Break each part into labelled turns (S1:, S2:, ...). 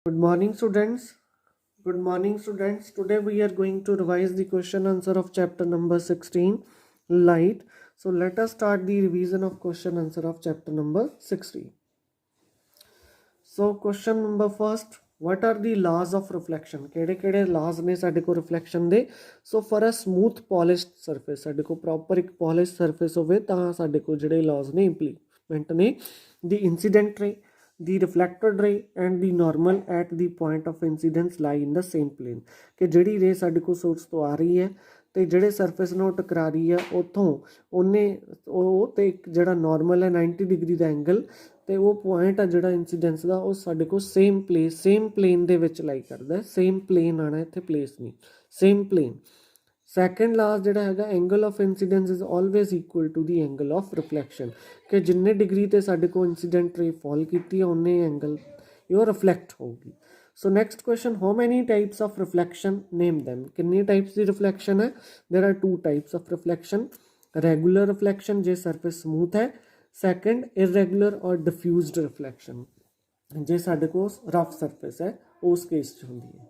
S1: Good morning, students. Good morning, students. Today we are going to revise the question answer of chapter number 16, light. So let us start the revision of question answer of chapter number 16. So question number first, what are the laws of reflection? ਕਿਹੜੇ laws ਨੇ ਸਾਡੇ ਕੋ reflection ਦੇ? So for a smooth polished surface, ਸਾਡੇ ਕੋ proper ਇੱਕ polished surface ਹੋਵੇ ਤਾਂ ਸਾਡੇ ਕੋ ਜਿਹੜੇ laws ਨੇ implement ਨੇ, the incident ray, the reflected ray and the normal at the point of incidence lie in the same plane. ਕਿ ਜਿਹੜੀ ਰੇ ਸਾਡੇ ਕੋ source ਤੋਂ ਆ ਰਹੀ ਹੈ ਤੇ ਜਿਹੜੇ ਸਰਫੇਸ ਨਾਲ ਟਕਰਾ ਰਹੀ ਆ ਉੱਥੋਂ ਉਹਨੇ ਉਹ ਤੇ ਇੱਕ ਜਿਹੜਾ ਨਾਰਮਲ ਹੈ 90 ਡਿਗਰੀ ਦਾ ਐਂਗਲ ਤੇ ਉਹ ਪੁਆਇੰਟ ਆ ਜਿਹੜਾ ਇੰਸੀਡੈਂਸ ਦਾ ਉਹ ਸਾਡੇ ਕੋਲ ਸੇਮ ਪਲੇਨ ਦੇ ਵਿੱਚ ਲਾਈ ਕਰਦਾ। ਸੇਮ ਪਲੇਨ ਆਣਾ ਇੱਥੇ ਪਲੇਸ ਨਹੀਂ, ਸੇਮ ਪਲੇਨ। ਸੈਕੰਡ ਲਾਸ ਜਿਹੜਾ ਹੈਗਾ, angle of incidence is always equal to the angle of reflection, ਕਿ ਜਿੰਨੇ ਡਿਗਰੀ ਤੇ ਸਾਡੇ ਕੋਲ ਇੰਸੀਡੈਂਟ ਰੇ ਫਾਲ ਕੀਤੀ ਹੈ ਉਨੇ ਐਂਗਲ ਉਹ ਰਿਫਲੈਕਟ ਹੋਊਗੀ। So next question, how many types of reflection? Name them. कितनी types की reflection है? There are two types of reflection. Regular reflection J surface smooth है. Second, irregular or diffused reflection जे साढ़े को rough surface है उस case च होंदी है।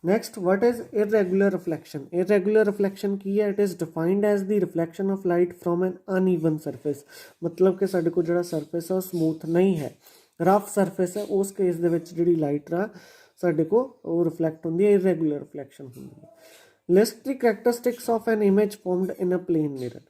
S1: Next, what is irregular reflection? Irregular reflection की है? It is defined as the reflection of light from an uneven surface. मतलब कि साढ़े को जड़ा surface है smooth नहीं है, रफ सरफेस है, उस केस ਦੇ ਵਿੱਚ ਜਿਹੜੀ ਲਾਈਟ ਆ ਸਾਡੇ ਕੋ ਉਹ ਰਿਫਲੈਕਟ ਹੁੰਦੀ ਹੈ, ਇਰੈਗੂਲਰ ਰਿਫਲੈਕਸ਼ਨ ਹੁੰਦੀ ਹੈ। List the characteristics of an image formed in a plane mirror.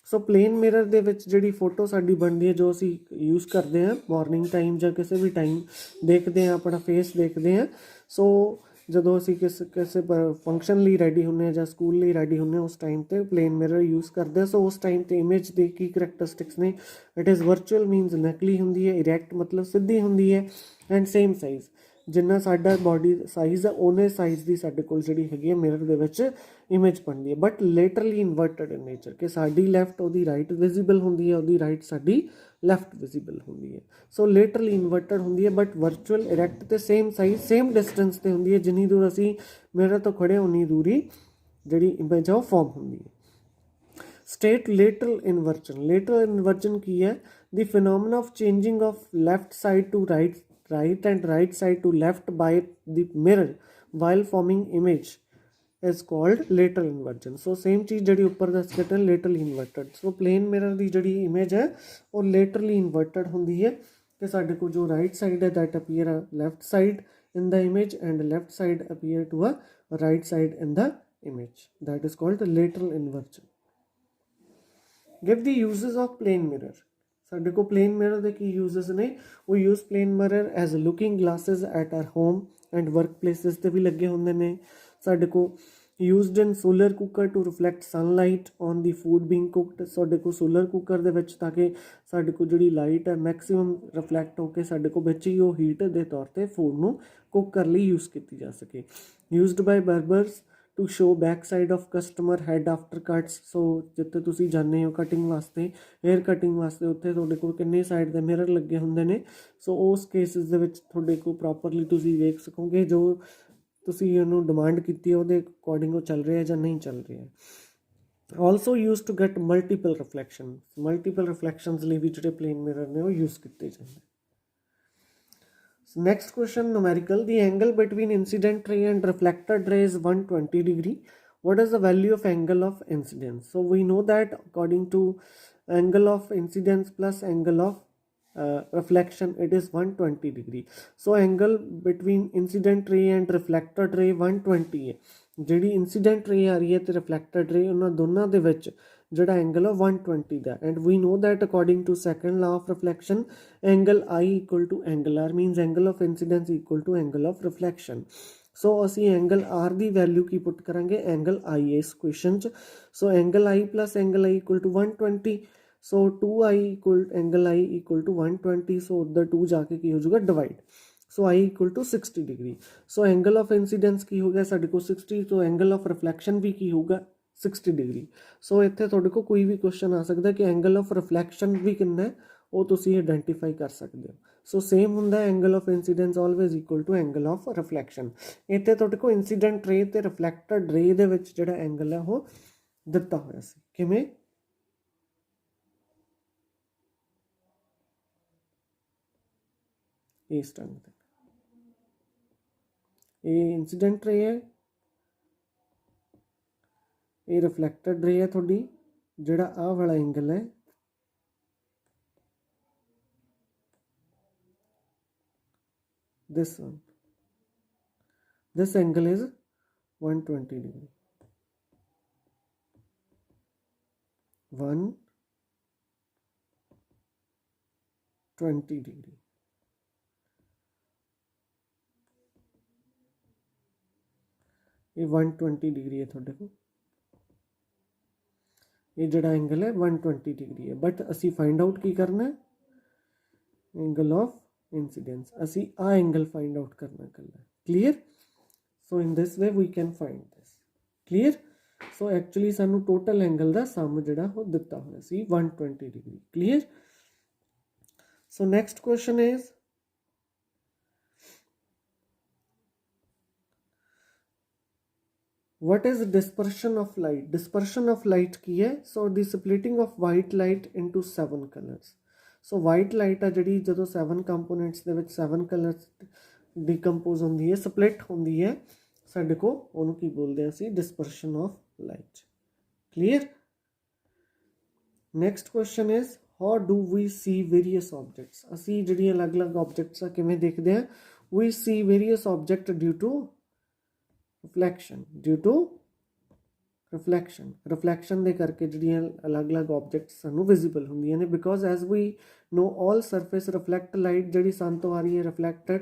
S1: So plane mirror ਦੇ ਵਿੱਚ ਜਿਹੜੀ ਫੋਟੋ ਸਾਡੀ ਬਣਦੀ ਹੈ ਜੋ ਅਸੀਂ ਯੂਜ਼ ਕਰਦੇ ਹਾਂ ਮਾਰਨਿੰਗ ਟਾਈਮ ਜਾਂ ਕਿਸੇ ਵੀ ਟਾਈਮ ਦੇਖਦੇ ਹਾਂ, ਆਪਣਾ ਫੇਸ ਦੇਖਦੇ ਹਾਂ। ਸੋ ਜਦੋਂ ਅਸੀਂ ਕਿਸੇ ਫੰਕਸ਼ਨ ਲਈ ਰੈਡੀ ਹੁੰਦੇ ਹਾਂ ਜਾਂ ਸਕੂਲ ਲਈ ਰੈਡੀ ਹੁੰਦੇ ਹਾਂ ਉਸ ਟਾਈਮ 'ਤੇ ਪਲੇਨ ਮਿਰਰ ਯੂਜ਼ ਕਰਦੇ ਹਾਂ। ਸੋ ਉਸ ਟਾਈਮ 'ਤੇ ਇਮੇਜ ਦੇ ਕੀ ਕਰੈਕਟਰਿਸਟਿਕਸ ਨੇ? ਇਟ ਇਜ਼ ਵਰਚੁਅਲ ਮੀਨਸ ਨਕਲੀ ਹੁੰਦੀ ਹੈ, ਇਰੈਕਟ ਮਤਲਬ ਸਿੱਧੀ ਹੁੰਦੀ ਹੈ, ਐਂਡ ਸੇਮ ਸਾਈਜ਼। ਜਿੰਨਾ ਸਾਡਾ ਬੋਡੀ ਸਾਈਜ਼ ਹੈ ਉਹਨੇ ਸਾਈਜ਼ ਦੀ ਸਾਡੇ ਕੋਲ ਜਿਹੜੀ ਹੈਗੀ ਹੈ ਮਿਰਰ ਦੇ ਵਿੱਚ ਇਮੇਜ ਬਣਦੀ ਹੈ। ਬਟ ਲੇਟਰਲੀ ਇਨਵਰਟਡ ਇਨ ਨੇਚਰ, ਕਿ ਸਾਡੀ ਲੈਫਟ ਉਹਦੀ ਰਾਈਟ ਵਿਜ਼ੀਬਲ ਹੁੰਦੀ ਹੈ, ਉਹਦੀ ਰਾਈਟ ਸਾਡੀ ਲੈਫਟ ਵਿਜ਼ੀਬਲ ਹੁੰਦੀ ਹੈ। ਸੋ ਲੇਟਰਲੀ ਇਨਵਰਟਡ ਹੁੰਦੀ ਹੈ ਬਟ ਵਰਚੁਅਲ ਇਰੈਕਟ ਤੇ ਸੇਮ ਸਾਈਜ਼ ਸੇਮ ਡਿਸਟੈਂਸ 'ਤੇ ਹੁੰਦੀ ਹੈ। ਜਿੰਨੀ ਦੂਰ ਅਸੀਂ ਮਿਰਰ ਤੋਂ ਖੜੇ ਉਨੀ ਦੂਰੀ ਜਿਹੜੀ ਇਮੇਜ ਆ ਉਹ ਫਾਰਮ ਹੁੰਦੀ ਹੈ। ਸਟੇਟ ਲੇਟਰਲ ਇਨਵਰਜਨ। ਲੇਟਰਲ ਇਨਵਰਜਨ ਕੀ ਹੈ? The phenomena of changing of left side to right and right side to left by the mirror while forming image is called lateral inversion. So same चीज़ जड़ी ऊपर दस कहते हैं laterally inverted. So plane mirror दी जड़ी image है वो laterally inverted होंदी है कि साढ़े को जो right side है that appear a left side in the image and left side appear to a right side in the image. That is called lateral inversion. Give the uses of plane mirror. ਸਾਡੇ ਕੋਲ plain mirror ਦੇ ਕੀ uses ਨੇ? ਉਹ use plane mirror as looking glasses at our home and work places 'ਤੇ ਵੀ ਲੱਗੇ ਹੁੰਦੇ ਨੇ। ਸਾਡੇ ਕੋਲ used in solar cooker to reflect sunlight on the food being cooked. ਸਾਡੇ ਕੋਲ ਸੋਲਰ ਕੁੱਕਰ ਦੇ ਵਿੱਚ ਤਾਂ ਕਿ ਸਾਡੇ ਕੋਲ ਜਿਹੜੀ ਲਾਈਟ ਹੈ ਮੈਕਸੀਮਮ ਰਿਫਲੈਕਟ ਹੋ ਕੇ ਸਾਡੇ ਕੋਲ ਵਿੱਚ ਹੀ ਉਹ ਹੀਟ ਦੇ ਤੌਰ 'ਤੇ ਫੂਡ ਨੂੰ ਕੁੱਕ ਕਰਨ ਲਈ ਯੂਜ਼ ਕੀਤੀ ਜਾ ਸਕੇ। Used by barbers to show back side of customer head after cuts. So ਜਿੱਥੇ ਤੁਸੀਂ ਜਾਂਦੇ ਹੋ ਕਟਿੰਗ ਵਾਸਤੇ, ਹੇਅਰ ਕਟਿੰਗ ਵਾਸਤੇ, ਉੱਥੇ ਤੁਹਾਡੇ ਕੋਲ ਕਿੰਨੇ ਸਾਈਡ ਦੇ ਮਿਰਰ ਲੱਗੇ ਹੁੰਦੇ ਨੇ। ਸੋ ਉਸ ਕੇਸਿਸ ਦੇ ਵਿੱਚ ਤੁਹਾਡੇ ਕੋਲ ਪ੍ਰੋਪਰਲੀ ਤੁਸੀਂ ਵੇਖ ਸਕੋਗੇ ਜੋ ਤੁਸੀਂ ਉਹਨੂੰ ਡਿਮਾਂਡ ਕੀਤੀ ਹੈ ਉਹਦੇ ਅਕੋਰਡਿੰਗ ਉਹ ਚੱਲ ਰਿਹਾ ਜਾਂ ਨਹੀਂ ਚੱਲ ਰਿਹਾ। Also use to get multiple reflection. Multiple reflections ਲਈ ਵੀ ਜਿਹੜੇ ਪਲੇਨ ਮਿਰਰ ਨੇ ਉਹ ਯੂਜ਼ ਕੀਤੇ ਜਾਂਦੇ। Next question, numerical. The angle between incident ray and reflected ray is 120 degree. What is the value of angle of incidence? So we know that according to angle of incidence plus angle of reflection, it is 120 degree. So angle between incident ray and reflected ray 120 है। ਜਿਹੜੀ incident ray आ रही है ਤੇ reflected ray ਉਹਨਾਂ ਦੋਨਾਂ ਦੇ ਵਿੱਚ ਜਿਹੜਾ ਐਂਗਲ ਆ 120 ਦਾ। And we know that according to second law of reflection angle I equal to angle R means angle of incidence equal to angle of reflection. So ਅਸੀਂ ਐਂਗਲ R ਦੀ value ਕੀ ਪੁੱਟ ਕਰਾਂਗੇ? Angle I ਇਸ question 'ਚ। So angle I plus angle I equal to 120। So 2I equal angle I equal to 120। So ਉੱਧਰ 2 ਜਾ ਕੇ ਕੀ ਹੋ ਜਾਊਗਾ? Divide. So I equal to 60 degree. So angle of incidence ਕੀ ਹੋ ਗਿਆ ਸਾਡੇ ਕੋਲ 60। ਸੋ ਐਂਗਲ ਆਫ ਰਿਫਲੈਕਸ਼ਨ ਵੀ ਕੀ ਹੋਊਗਾ? 60 ਡਿਗਰੀ। ਸੋ ਇੱਥੇ ਤੁਹਾਡੇ ਕੋਲ ਕੋਈ ਵੀ ਕੁਐਸਚਨ ਆ ਸਕਦਾ ਕਿ ਐਂਗਲ ਆਫ ਰਿਫਲੈਕਸ਼ਨ ਵੀ ਕਿੰਨਾ ਹੈ ਉਹ ਤੁਸੀਂ ਆਈਡੈਂਟੀਫਾਈ ਕਰ ਸਕਦੇ ਹੋ। ਸੋ ਸੇਮ ਹੁੰਦਾ angle of incidence always equal to angle of reflection. ਇੱਥੇ ਤੁਹਾਡੇ ਕੋਲ ਇੰਸੀਡੈਂਟ ਰੇ ਤੇ ਰਿਫਲੈਕਟਡ ਰੇ ਦੇ ਵਿੱਚ ਜਿਹੜਾ ਐਂਗਲ ਹੈ ਉਹ ਦਿੱਤਾ ਹੋਇਆ ਸੀ। ਕਿਵੇਂ? ਇਸ ਢੰਗ ਤੇ। ये इंसीडेंट रे है, ये रिफ्लैक्टेड रे है थोड़ी। जिहड़ा आ वाला एंगल है this one, this angle is 120 degree, 120 degree। ये 120 डिग्री है थोड़े को, ये जड़ा एंगल है 120 डिग्री है। बट असी फाइंड आउट की करना है, एंगल ऑफ इंसिडेंस असी आ एंगल फाइंड आउट करना कल। Clear? So in this way we can find this. Clear? So actually सानू टोटल एंगल का सम जड़ा हो दिता होया सी 120 डिग्री। Clear? So next question is what is dispersion of light? Dispersion of light की है, so the splitting of white light into 7 colors। so white light आ जड़ी जदों 7 components ਦੇ ਵਿੱਚ 7 colors decompose ਹੁੰਦੀ ਹੈ, split ਹੁੰਦੀ ਹੈ, ਸਾਡੇ ਕੋ ਉਹਨੂੰ ਕੀ ਬੋਲਦੇ ਅਸੀਂ dispersion of light। clear? next question is how do we see various objects? ਅਸੀਂ ਜਿਹੜੀਆਂ ਅਲੱਗ-ਅਲੱਗ objects ਆ ਕਿਵੇਂ ਦੇਖਦੇ ਆ? we see various objects due to reflection, due to reflection ਦੇ ਕਰਕੇ ਜਿਹੜੀਆਂ ਅਲੱਗ-ਅਲੱਗ objects ਸਾਨੂੰ visible ਹੁੰਦੀਆਂ ਨੇ, because as we know all surface reflect light। ਜਿਹੜੀ sun ਤੋਂ ਆ ਰਹੀ ਹੈ reflected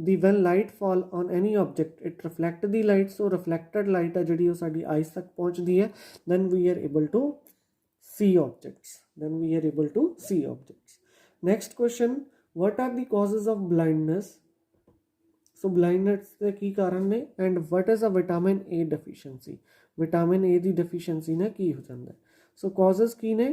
S1: the when light fall on any object it reflect the light। so reflected light ਆ ਜਿਹੜੀ ਉਹ ਸਾਡੀ eyes ਤੱਕ ਪਹੁੰਚਦੀ ਹੈ, then we are able to see objects, then we are able to see objects। next question, what are the causes of blindness? So blindness के की कारण ने, and what is a vitamin A deficiency? Vitamin A की deficiency ने की हो जाता है। सो कॉजेज की ने,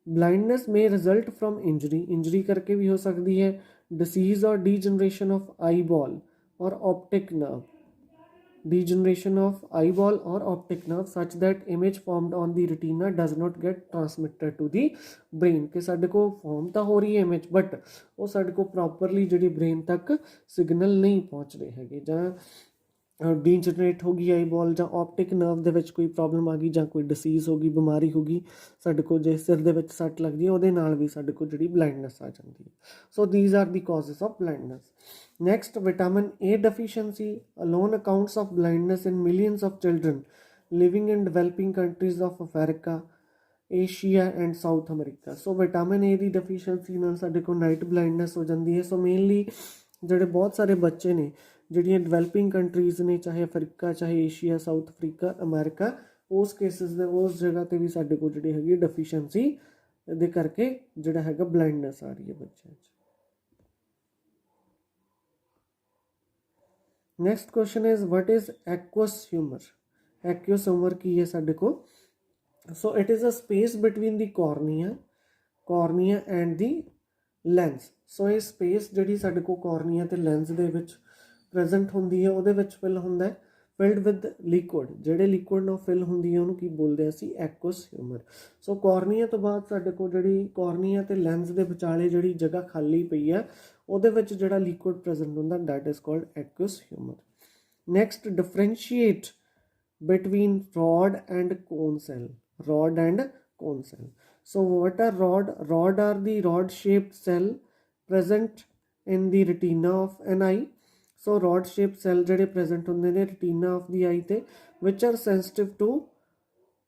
S1: ब्लाइंडनेस में रिजल्ट फ्रॉम इंजरी, इंजरी करके भी हो सकती है, डिसीज और डीजनरेशन ऑफ आई बॉल और optic nerve, degeneration of eyeball or optic nerve such that image formed on the retina does not get transmitted to the brain। कि साडे को फॉर्म तो हो रही है इमेज बट वो साडे को प्रॉपरली जी ब्रेन तक सिग्नल नहीं पहुँच रहे हैं, जां डीजनरेट हो गई आई बॉल, जां ऑप्टिक नर्व दे विच कोई प्रॉब्लम आ गई, जां कोई डिसीज़ हो गई, बीमारी हो गई, साडे को जे सिर दे विच सट लगदी है ਉਹਦੇ ਨਾਲ भी साडे को जी ब्लाइंडनेस आ जाती है। So these are the causes of blindness. Next, vitamin A deficiency alone accounts of blindness in millions of children living in developing countries of Africa, Asia and South America। so vitamin A the deficiency ਨਾਲ ਸਾਡੇ ਕੋਲ night blindness ਹੋ ਜਾਂਦੀ ਹੈ। so mainly ਜਿਹੜੇ ਬਹੁਤ ਸਾਰੇ ਬੱਚੇ ਨੇ ਜਿਹੜੀਆਂ ਡਿਵੈਲਪਿੰਗ ਕੰਟਰੀਜ਼ ਨੇ, ਚਾਹੇ ਅਫਰੀਕਾ, ਚਾਹੇ ਏਸ਼ੀਆ, ਸਾਊਥ ਅਫਰੀਕਾ, ਅਮਰੀਕਾ, ਉਸ ਕੇਸਿਸ ਦੇ ਉਸ ਜਗ੍ਹਾ 'ਤੇ ਵੀ ਸਾਡੇ ਕੋਲ ਜਿਹੜੀ ਹੈਗੀ ਡੈਫੀਸ਼ੀਐਂਸੀ ਦੇ ਕਰਕੇ ਜਿਹੜਾ ਹੈਗਾ ਬਲਾਈਂਡਨੈਸ ਆ ਰਹੀ ਹੈ ਬੱਚਿਆਂ 'ਚ। Next question is what is aqueous humour? Aqueous humour की है साडे को? So it is a space between the cornea and the lens. So ਇਹ ਸਪੇਸ ਜਿਹੜੀ ਸਾਡੇ ਕੋਲ ਕੋਰਨੀਆ ਤੇ ਲੈਂਸ ਦੇ ਵਿੱਚ ਪ੍ਰੈਜ਼ੈਂਟ ਹੁੰਦੀ ਹੈ, ਉਹਦੇ ਵਿੱਚ ਫਿਲ ਹੁੰਦਾ ਹੈ, ਫਿਲਡ ਵਿਦ ਲਿਕੁਇਡ। ਜਿਹੜੇ ਲਿਕੁਇਡ ਨਾਲ ਫਿਲ ਹੁੰਦੀ ਹੈ ਉਹਨੂੰ ਕੀ ਬੋਲਦੇ ਅਸੀਂ? ਐਕਵਸ ਹਿਊਮਰ। ਸੋ ਕੋਰਨੀਆ ਤੋਂ ਬਾਅਦ ਸਾਡੇ ਕੋਲ ਜਿਹੜੀ ਕੋਰਨੀਆ ਤੇ ਲੈਂਸ ਦੇ ਵਿਚਾਲੇ ਜਿਹੜੀ ਜਗ੍ਹਾ ਖਾਲੀ ਪਈ ਹੈ ਉਹਦੇ ਵਿੱਚ ਜਿਹੜਾ ਲਿਕੁਇਡ ਪ੍ਰੈਜ਼ੈਂਟ ਹੁੰਦਾ, that is called aqueous humour. Next, differentiate between rod and cone cell, rod and cone cell। so what are rod? Rod are the rod shaped cell present in the retina of an eye। so rod shaped cell ਜਿਹੜੇ present ਹੁੰਦੇ ਨੇ retina of the eye ਤੇ, which are sensitive to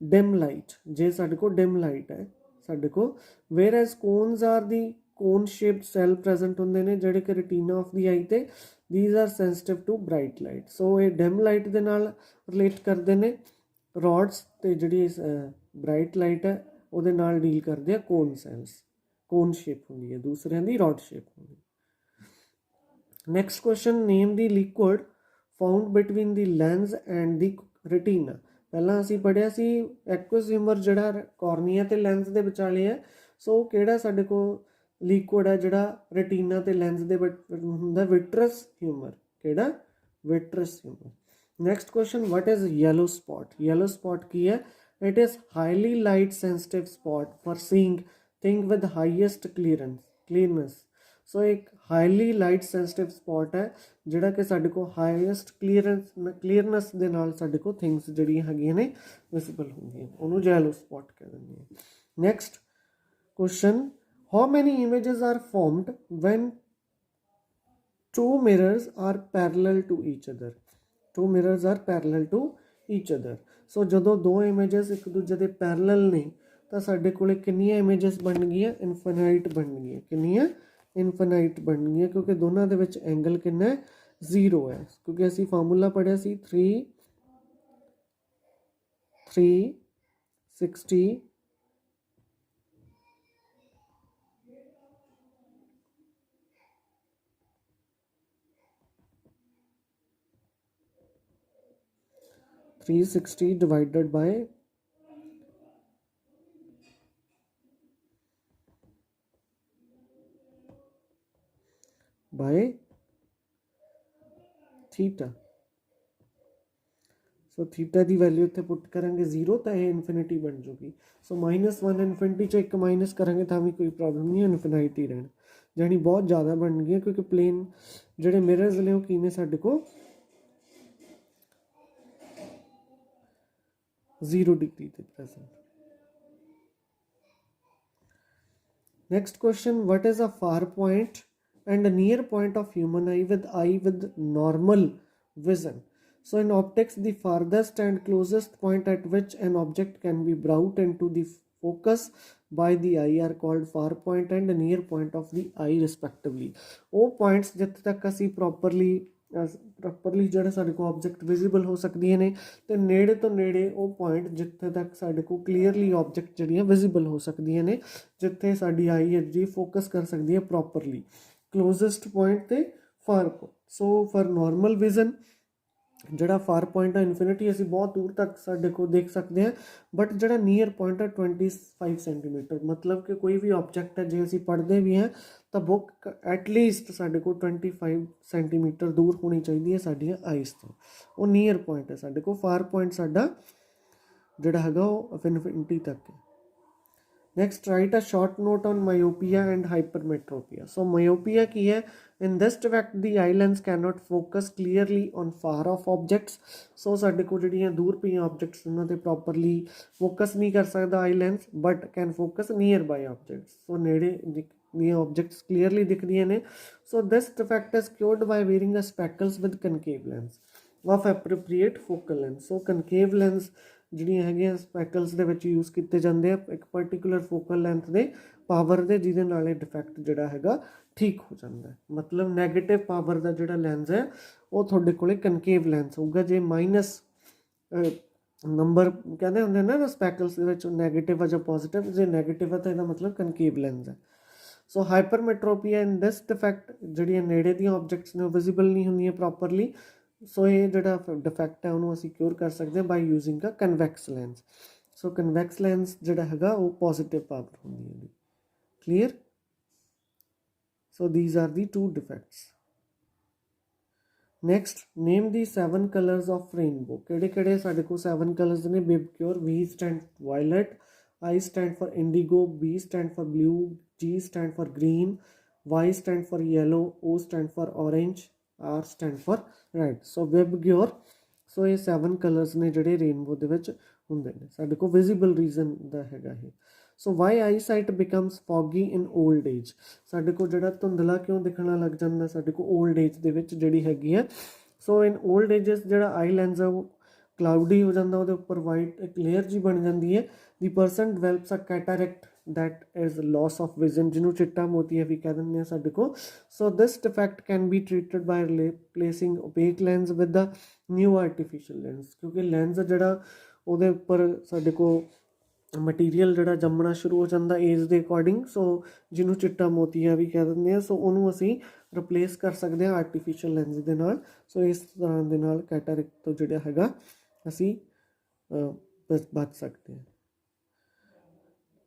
S1: dim light। ਜੇ ਸਾਡੇ ਕੋਲ dim light ਹੈ ਸਾਡੇ ਕੋਲ, whereas cones are the cone shaped cell present ਹੁੰਦੇ ਨੇ ਜਿਹੜੇ ਕਿ retina of the eye ਤੇ, these are sensitive to bright light। so ਇਹ dim light ਦੇ ਨਾਲ relate ਕਰਦੇ ਨੇ rods ਤੇ ਜਿਹੜੀ bright light ਹੈ ਉਹਦੇ ਨਾਲ ਡੀਲ ਕਰਦੇ ਆ ਕੋਨ ਸੈਲਸ। ਕੋਨ ਸ਼ੇਪ ਹੁੰਦੀ ਹੈ, ਦੂਸਰਿਆਂ ਦੀ ਰॉड ਸ਼ੇਪ ਹੁੰਦੀ ਹੈ। Next question, name the liquid found between the lens and the retina. ਪਹਿਲਾਂ ਅਸੀਂ ਪੜ੍ਹਿਆ ਸੀ ਐਕਵਸ ਹਿਊਮਰ ਜਿਹੜਾ ਕੋਰਨੀਆ ਤੇ ਲੈਂਸ ਦੇ ਵਿਚਾਲੇ ਹੈ। ਸੋ ਕਿਹੜਾ ਸਾਡੇ ਕੋਲ ਲਿਕੁਇਡ ਹੈ ਜਿਹੜਾ ਰੈਟੀਨਾ ਤੇ ਲੈਂਸ ਦੇ ਵਿੱਚ ਹੁੰਦਾ? Vitreous humour. ਕਿਹੜਾ? Vitreous humour. Next question, what is yellow spot? Yellow spot ਕੀ ਹੈ? It is highly light sensitive spot for seeing thing with highest clearness। so एक ਹਾਈਲੀ ਲਾਈਟ ਸੈਂਸਿਟਿਵ ਸਪॉट ਹੈ ਜਿਹੜਾ ਕਿ ਸਾਡੇ ਕੋਲ ਹਾਈਐਸਟ ਕਲੀਅਰਨੈਸ ਦੇ ਨਾਲ ਸਾਡੇ ਕੋਲ ਥਿੰਗਸ ਜਿਹੜੀਆਂ ਹੈਗੀਆਂ ਨੇ ਵਿਜ਼ੀਬਲ ਹੁੰਦੀਆਂ, ਉਹਨੂੰ ਜੈਲੋ ਸਪॉट ਕਹਿ ਦਿੰਦੇ ਹਾਂ। Next question, how many images are formed when two mirrors are parallel to each other? Two mirrors are parallel to each other. So ਜਦੋਂ ਦੋ ਇਮੇजेस ਇੱਕ ਦੂਜੇ ਦੇ ਪੈਰਲਲ ਨੇ ਤਾਂ ਸਾਡੇ ਕੋਲੇ ਕਿੰਨੀਆਂ ਇਮੇजेस ਬਣ ਗਈਆਂ? ਇਨਫਾਈਨਾਈਟ ਬਣ ਗਈਆਂ। ਕਿੰਨੀਆਂ? ਇਨਫਾਈਨਾਈਟ ਬਣ ਗਈਆਂ, ਕਿਉਂਕਿ ਦੋਨਾਂ ਦੇ ਵਿੱਚ ਐਂਗਲ ਕਿੰਨਾ ਹੈ? 0 ਹੈ। ਕਿਉਂਕਿ ਅਸੀਂ ਫਾਰਮੂਲਾ ਪੜ੍ਹਿਆ ਸੀ 360 360 divided by 'theta. So theta की वैल्यू इतने पुट करेंगे 0 तो यह इनफिनिटी बन जाएगी। सो -1 इनफिनिटी च एक माइनस करेंगे तो भी कोई प्रॉब्लम नहीं है, इनफिनिटी रहना, यानी बहुत ज़्यादा बन गई क्योंकि प्लेन जोड़े मिरर्स ने की ने साढ़े को 0 डिग्री के present. Next question, what is a far point and a near point of human eye with normal vision? So in optics, the farthest and closest point at which an object can be brought into the focus by the eye are called far point and near point of the eye respectively. ਉਹ points ਜਿੱਥੇ ਤੱਕ ਅਸੀਂ properly ਜਿਹੜੇ ਸਾਡੇ ਕੋਲ object visible ਹੋ ਸਕਦੀਆਂ ਨੇ, ਤੇ ਨੇੜੇ ਤੋਂ ਨੇੜੇ ਉਹ ਪੁਆਇੰਟ ਜਿੱਥੇ ਤੱਕ ਸਾਡੇ ਕੋਲ ਕਲੀਅਰਲੀ ਆਬਜੈਕਟ ਜਿਹੜੀਆਂ ਵਿਜ਼ੀਬਲ ਹੋ ਸਕਦੀਆਂ ਨੇ, ਜਿੱਥੇ ਸਾਡੀ ਆਈ ਹੈ ਜਿਹੜੀ ਫੋਕਸ ਕਰ ਸਕਦੀ ਹੈ ਪ੍ਰੋਪਰਲੀ। ਕਲੋਜ਼ੈਸਟ ਪੁਆਇੰਟ ਤੇ for point. So for normal vision ਜਿਹੜਾ ਫਾਰ ਪੁਆਇੰਟ ਹੈ ਇਨਫਿਨਿਟੀ ਅਸੀਂ ਬਹੁਤ ਦੂਰ ਤੱਕ ਸਾਡੇ ਕੋਲ ਦੇਖ ਸਕਦੇ ਹਾਂ, ਬਟ ਜਿਹੜਾ ਨੀਅਰ ਪੁਆਇੰਟ ਹੈ 25 ਸੈਂਟੀਮੀਟਰ, ਮਤਲਬ ਕਿ ਕੋਈ ਵੀ ਆਬਜੈਕਟ ਹੈ ਜੇ ਅਸੀਂ ਪੜ੍ਹਦੇ ਵੀ ਹਾਂ ਤਾਂ ਬੁੱਕ ਐਟਲੀਸਟ ਸਾਡੇ ਕੋਲ 25 ਸੈਂਟੀਮੀਟਰ ਦੂਰ ਹੋਣੀ ਚਾਹੀਦੀ ਹੈ ਸਾਡੀਆਂ ਆਈਜ਼ ਤੋਂ। ਉਹ ਨੀਅਰ ਪੁਆਇੰਟ ਹੈ ਸਾਡੇ ਕੋਲ। ਫਾਰ ਪੁਆਇੰਟ ਸਾਡਾ ਜਿਹੜਾ ਹੈਗਾ ਉਹ ਇਨਫਿਨਿਟੀ ਤੱਕ ਹੈ। Next, write a short note on myopia and hypermetropia. So myopia ਕੀ ਹੈ? In this defect the eye lens cannot focus clearly on far off objects. So ਸਾਡੇ ਕੋਲ ਜਿਹੜੀਆਂ ਦੂਰ ਪਈਆਂ objects ਉਹਨਾਂ ਤੇ properly focus ਨਹੀਂ ਕਰ ਸਕਦਾ eye lens, but can focus nearby objects. So ਨੇੜੇ ਦੀਆਂ objects clearly ਦਿਖਦੀਆਂ ਨੇ। So this defect is cured by wearing a spectacles with concave lens of appropriate focal length. So concave lens ਜਿਹੜੀਆਂ ਹੈਗੀਆਂ ਸਪੈਕਲਸ ਦੇ ਵਿੱਚ ਯੂਜ਼ ਕੀਤੇ ਜਾਂਦੇ ਆ ਇੱਕ ਪਰਟੀਕੂਲਰ ਫੋਕਲ ਲੈਂਥ ਦੇ ਪਾਵਰ ਦੇ, ਜਿਹਦੇ ਨਾਲ ਇਹ ਡਿਫੈਕਟ ਜਿਹੜਾ ਹੈਗਾ ਠੀਕ ਹੋ ਜਾਂਦਾ ਹੈ। ਮਤਲਬ ਨੈਗੇਟਿਵ ਪਾਵਰ ਦਾ ਜਿਹੜਾ ਲੈਂਸ ਹੈ ਉਹ ਤੁਹਾਡੇ ਕੋਲੇ ਕਨਕੇਵ ਲੈਂਸ ਹੋਊਗਾ। ਜੇ ਮਾਈਨਸ ਨੰਬਰ ਕਹਿੰਦੇ ਹੁੰਦੇ ਨਾ ਸਪੈਕਲਸ ਦੇ ਵਿੱਚ ਨੈਗੇਟਿਵ ਆ ਜਾਂ ਪੋਜ਼ੀਟਿਵ, ਜੇ ਨੈਗੇਟਿਵ ਆ ਤਾਂ ਇਹਦਾ ਮਤਲਬ ਕਨਕੇਵ ਲੈਂਸ ਹੈ। ਸੋ ਹਾਈਪਰਮੈਟਰੋਪੀਆ ਇਨ ਦਿਸ ਡਿਫੈਕਟ ਜਿਹੜੀਆਂ ਨੇੜੇ ਦੀਆਂ ਆਬਜੈਕਟਸ ਨੇ ਉਹ ਵਿਜ਼ੀਬਲ ਨਹੀਂ ਹੁੰਦੀਆਂ ਪ੍ਰੋਪਰਲੀ। ਸੋ ਇਹ ਜਿਹੜਾ ਡਿਫੈਕਟ ਹੈ ਉਹਨੂੰ ਅਸੀਂ ਕਿਉਰ ਕਰ ਸਕਦੇ ਹਾਂ by using a convex lens. So convex lens ਜਿਹੜਾ ਹੈਗਾ ਉਹ ਪੋਜ਼ੀਟਿਵ ਪਾਵਰ ਹੁੰਦੀ ਹੈ। Clear? So these are the two defects. Next, name the 7 colours of rainbow. ਕਿਹੜੇ ਕਿਹੜੇ ਸਾਡੇ ਕੋਲ 7 ਕਲਰਸ ਨੇ? VIBGYOR, V stand violet, I stand for indigo, B stand for blue, G stand for green, Y stand for yellow, O stand for orange, R stand for red. So Vibgyor, so ਇਹ 7 colours ਨੇ ਜਿਹੜੇ rainbow ਦੇ ਵਿੱਚ ਹੁੰਦੇ ਨੇ। ਸਾਡੇ ਕੋਲ visible reason ਦਾ ਹੈਗਾ ਇਹ। So why eye sight becomes foggy in old age. ਸਾਡੇ ਕੋਲ ਜਿਹੜਾ ਧੁੰਦਲਾ ਕਿਉਂ ਦਿਖਣਾ ਲੱਗ ਜਾਂਦਾ ਸਾਡੇ ਕੋਲ ਓਲਡ ਏਜ ਦੇ ਵਿੱਚ ਜਿਹੜੀ ਹੈਗੀ ਹੈ। ਸੋ ਇਨ ਓਲਡ ਏਜਸ ਜਿਹੜਾ ਆਈ ਲੈਂਸ ਆ ਉਹ ਕਲਾਊਡੀ ਹੋ ਜਾਂਦਾ, ਉਹਦੇ ਉੱਪਰ ਵਾਈਟ ਇੱਕ ਲੇਅਰ ਜੀ ਬਣ ਜਾਂਦੀ ਹੈ। The person develops a cataract that is loss of vision, ਜਿਹਨੂੰ ਚਿੱਟਾ ਮੋਤੀਆ ਵੀ ਕਹਿ ਦਿੰਦੇ ਆ ਸਾਡੇ ਕੋਲ। So this defect can be treated by replacing opaque lens with the new artificial lens. ਕਿਉਂਕਿ ਲੈਂਸ ਜਿਹੜਾ ਉਹਦੇ ਉੱਪਰ ਸਾਡੇ ਕੋਲ ਮਟੀਰੀਅਲ ਜਿਹੜਾ ਜੰਮਣਾ ਸ਼ੁਰੂ ਹੋ ਜਾਂਦਾ ਏਜ ਦੇ ਅਕੋਰਡਿੰਗ, ਸੋ ਜਿਹਨੂੰ ਚਿੱਟਾ ਮੋਤੀਆ ਵੀ ਕਹਿ ਦਿੰਦੇ ਆ। ਸੋ ਉਹਨੂੰ ਅਸੀਂ ਰਿਪਲੇਸ ਕਰ ਸਕਦੇ ਹਾਂ ਆਰਟੀਫਿਸ਼ੀਅਲ ਲੈਂਸ ਦੇ ਨਾਲ। ਸੋ ਇਸ ਤਰ੍ਹਾਂ ਦੇ ਨਾਲ ਕੈਟਾਰੈਕਟ ਤੋਂ ਜਿਹੜਾ ਹੈਗਾ ਅਸੀਂ ਬਚ ਸਕਦੇ ਹਾਂ।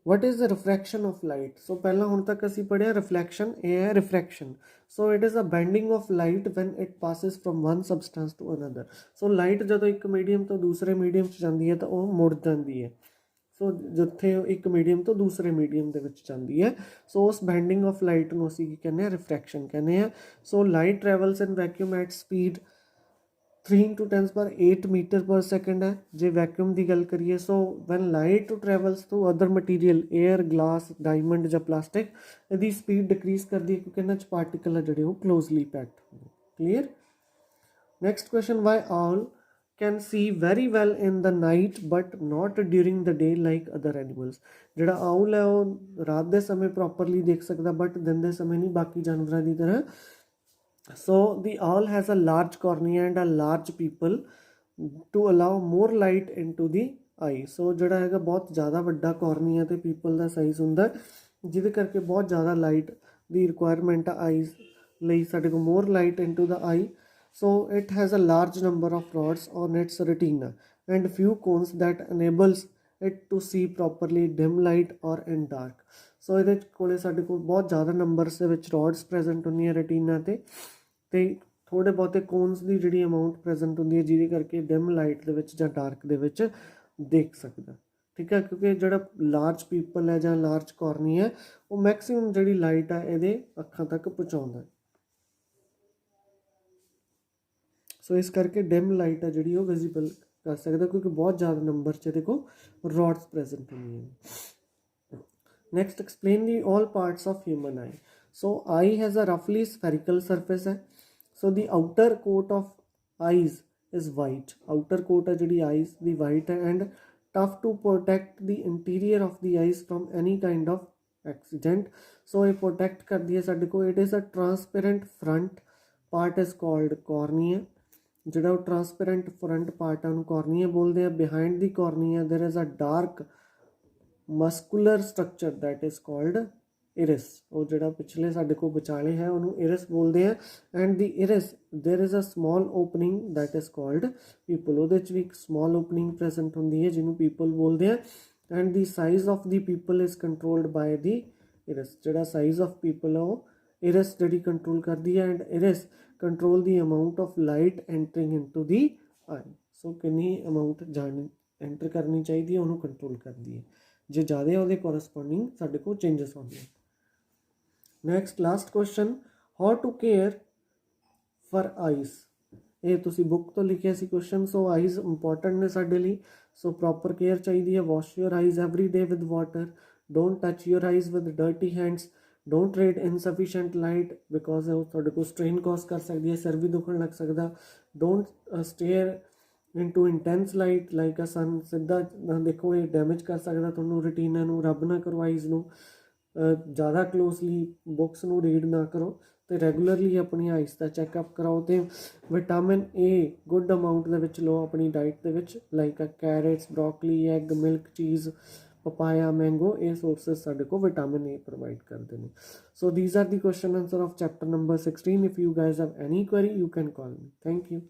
S1: What is the refraction of light? So ਪਹਿਲਾਂ ਹੁਣ ਤੱਕ ਅਸੀਂ ਪੜ੍ਹਿਆ ਰਿਫਲੈਕਸ਼ਨ, ਇਹ ਹੈ refraction. So it is a bending of light when it passes from one substance to another. So light ਜਦੋਂ ਇੱਕ ਮੀਡੀਅਮ ਤੋਂ ਦੂਸਰੇ ਮੀਡੀਅਮ 'ਚ ਜਾਂਦੀ ਹੈ ਤਾਂ ਉਹ ਮੁੜ ਜਾਂਦੀ ਹੈ। ਸੋ ਜਿੱਥੇ ਇੱਕ ਮੀਡੀਅਮ ਤੋਂ ਦੂਸਰੇ ਮੀਡੀਅਮ ਦੇ ਵਿੱਚ ਜਾਂਦੀ ਹੈ, ਸੋ ਉਸ ਬੈਂਡਿੰਗ ਆਫ ਲਾਈਟ ਨੂੰ ਅਸੀਂ ਕੀ ਕਹਿੰਦੇ ਹਾਂ, ਰਿਫਰੈਕਸ਼ਨ ਕਹਿੰਦੇ ਹਾਂ। So light travels in vacuum at speed 3 × 10⁸ metre per second ਹੈ ਜੇ ਵੈਕਿਊਮ ਦੀ ਗੱਲ ਕਰੀਏ। So when light travels through other material, air, glass, diamond ਜਾਂ ਪਲਾਸਟਿਕ, ਇਹਦੀ ਸਪੀਡ ਡਿਕਰੀਜ਼ ਕਰਦੀ ਹੈ ਕਿਉਂਕਿ ਇਹਨਾਂ 'ਚ ਪਾਰਟੀਕਲ ਆ ਜਿਹੜੇ ਉਹ ਕਲੋਜ਼ਲੀ ਪੈਕਡ ਹੁੰਦੇ। Clear. Next question, why owls can see very well in the night but not during the day like other animals. ਜਿਹੜਾ ਆਊਲ ਹੈ ਉਹ ਰਾਤ ਦੇ ਸਮੇਂ ਪ੍ਰੋਪਰਲੀ ਦੇਖ ਸਕਦਾ ਬਟ ਦਿਨ ਦੇ ਸਮੇਂ ਨਹੀਂ ਬਾਕੀ ਜਾਨਵਰਾਂ ਦੀ ਤਰ੍ਹਾਂ। So the owl has a large cornea and a large pupil to allow more light into the eye. So ਜਿਹੜਾ ਹੈਗਾ ਬਹੁਤ ਜ਼ਿਆਦਾ ਵੱਡਾ cornea ਤੇ pupil ਦਾ ਸਾਈਜ਼ ਹੁੰਦਾ ਜਿਹਦੇ ਕਰਕੇ ਬਹੁਤ ਜ਼ਿਆਦਾ ਲਾਈਟ ਦੀ ਰਿਕੁਆਇਰਮੈਂਟ ਆ ਆਈਜ਼ ਲਈ, ਸਾਡੇ ਕੋਲ more light into the eye. So it has a large number of rods on its retina and few cones that enables it to see properly dim light or in dark. So ਇਹਦੇ ਕੋਲੇ ਸਾਡੇ ਕੋਲ ਬਹੁਤ ਜ਼ਿਆਦਾ numbers ਦੇ ਵਿੱਚ roads present ਹੁੰਦੀਆਂ retina ਤੇ ਥੋੜ੍ਹੇ ਬਹੁਤੇ ਕੋਨਸ ਦੀ ਜਿਹੜੀ ਅਮਾਊਂਟ ਪ੍ਰੈਜ਼ੈਂਟ ਹੁੰਦੀ ਹੈ ਜਿਹਦੇ ਕਰਕੇ ਡਿਮ ਲਾਈਟ ਦੇ ਵਿੱਚ ਜਾਂ ਡਾਰਕ ਦੇ ਵਿੱਚ ਦੇਖ ਸਕਦਾ। ਠੀਕ ਹੈ, ਕਿਉਂਕਿ ਜਿਹੜਾ ਲਾਰਜ ਪੀਪਲ ਹੈ ਜਾਂ ਲਾਰਜ ਕੋਰਨੀ ਹੈ ਉਹ ਮੈਕਸਿਮਮ ਜਿਹੜੀ ਲਾਈਟ ਹੈ ਇਹਦੇ ਅੱਖਾਂ ਤੱਕ ਪਹੁੰਚਾਉਂਦਾ। ਸੋ ਇਸ ਕਰਕੇ ਡਿਮ ਲਾਈਟ ਹੈ ਜਿਹੜੀ ਉਹ ਵਿਜ਼ੀਬਲ ਕਰ ਸਕਦਾ ਕਿਉਂਕਿ ਬਹੁਤ ਜ਼ਿਆਦਾ ਨੰਬਰ 'ਚ ਇਹਦੇ ਕੋਲ ਰੋਡਸ ਪ੍ਰੈਜ਼ੈਂਟ ਹੁੰਦੀਆਂ। Next, explain the all parts of human eye. So eye has a ਰਫਲੀ ਸਫੈਰੀਕਲ ਸਰਫੇਸ ਹੈ। So the outer coat of eyes is white. Outer coat ਹੈ ਜਿਹੜੀ ਆਈਜ਼ ਦੀ ਵਾਈਟ ਹੈ and tough to protect the interior of the eyes from any kind of accident. So ਇਹ protect ਕਰਦੀ ਹੈ ਸਾਡੇ ਕੋਲ। It is a transparent front part is called cornea. ਜਿਹੜਾ ਉਹ ਟਰਾਂਸਪੇਰੈਂਟ ਫਰੰਟ ਪਾਰਟ ਆ ਉਹਨੂੰ ਕੋਰਨੀਆ ਬੋਲਦੇ ਆ। Behind the cornea there is a dark muscular structure that is called iris. ਉਹ ਜਿਹੜਾ ਪਿਛਲੇ ਸਾਡੇ ਕੋਲ ਵਿਚਾਲੇ ਹੈ ਉਹਨੂੰ ਇਰਿਸ ਬੋਲਦੇ ਆ। And the iris there is a small opening that is called pupil. ਉਹਦੇ 'ਚ ਵੀ ਇੱਕ ਸਮॉल ਓਪਨਿੰਗ ਪ੍ਰੈਜ਼ੈਂਟ ਹੁੰਦੀ ਹੈ ਜਿਹਨੂੰ ਪੀਪਲ ਬੋਲਦੇ ਆ। And the size of the pupil is controlled by the iris. ਜਿਹੜਾ ਸਾਈਜ਼ ਆਫ ਪੀਪਲ ਆ ਉਹ ਇਰਿਸ ਜਿਹੜੀ ਕੰਟਰੋਲ ਕਰਦੀ ਹੈ। And iris control the amount of light entering into the eye. So ਕਿੰਨੀ ਅਮਾਊਂਟ ਐਂਟਰ ਕਰਨੀ ਚਾਹੀਦੀ ਹੈ ਉਹਨੂੰ ਕੰਟਰੋਲ ਕਰਦੀ ਹੈ। ਜੇ ਜ਼ਿਆਦਾ ਉਹਦੇ ਕੋਰਸਪੋਂਡਿੰਗ ਸਾਡੇ ਕੋਲ ਚੇਂਜਸ ਆਉਂਦੇ। Next last question, how to care for eyes. ਇਹ ਤੁਸੀਂ ਬੁੱਕ ਤੋਂ ਲਿਖਿਆ ਸੀ ਕੁਐਸਚਨ। ਸੋ ਆਈਜ਼ ਇੰਪੋਰਟੈਂਟ ਨੇ ਸਾਡੇ ਲਈ। ਸੋ ਪ੍ਰੋਪਰ ਕੇਅਰ ਚਾਹੀਦੀ ਹੈ। Wash your eyes every day with water. Don't touch your eyes with dirty hands. Don't read insufficient light because ਉਹ ਤੁਹਾਡੇ ਕੋਲ ਸਟ੍ਰੇਨ ਕਾਜ਼ ਕਰ ਸਕਦੀ ਹੈ, ਸਿਰ ਵੀ ਦੁਖਣ ਲੱਗ ਸਕਦਾ। Don't stare into intense light like a sun. ਸਿੱਧਾ ਨਾ ਦੇਖੋ, ਇਹ ਡੈਮੇਜ ਕਰ ਸਕਦਾ ਤੁਹਾਨੂੰ ਰੈਟੀਨਾ ਨੂੰ। ਰੱਬ ਨਾ ਕਰੋ ਆਈਜ਼ ਨੂੰ ਜ਼ਿਆਦਾ ਕਲੋਜ਼ਲੀ ਬੁੱਕਸ ਨੂੰ ਰੀਡ ਨਾ ਕਰੋ ਅਤੇ ਰੈਗੂਲਰਲੀ ਆਪਣੀ ਆਈਜ਼ ਦਾ ਚੈੱਕਅਪ ਕਰਾਓ। ਅਤੇ ਵਿਟਾਮਿਨ ਏ ਗੁੱਡ ਅਮਾਊਂਟ ਦੇ ਵਿੱਚ ਲਓ ਆਪਣੀ ਡਾਈਟ ਦੇ ਵਿੱਚ, like carrots, broccoli, egg, milk, ਚੀਜ਼, ਪਪਾਇਆ, ਮੈਂਗੋ। ਇਹ ਸੋਰਸਿਸ ਸਾਡੇ ਕੋਲ ਵਿਟਾਮਿਨ ਏ ਪ੍ਰੋਵਾਈਡ ਕਰਦੇ ਨੇ। ਸੋ these are the question answer of chapter number 16. If you guys have any query you can call me. Thank you.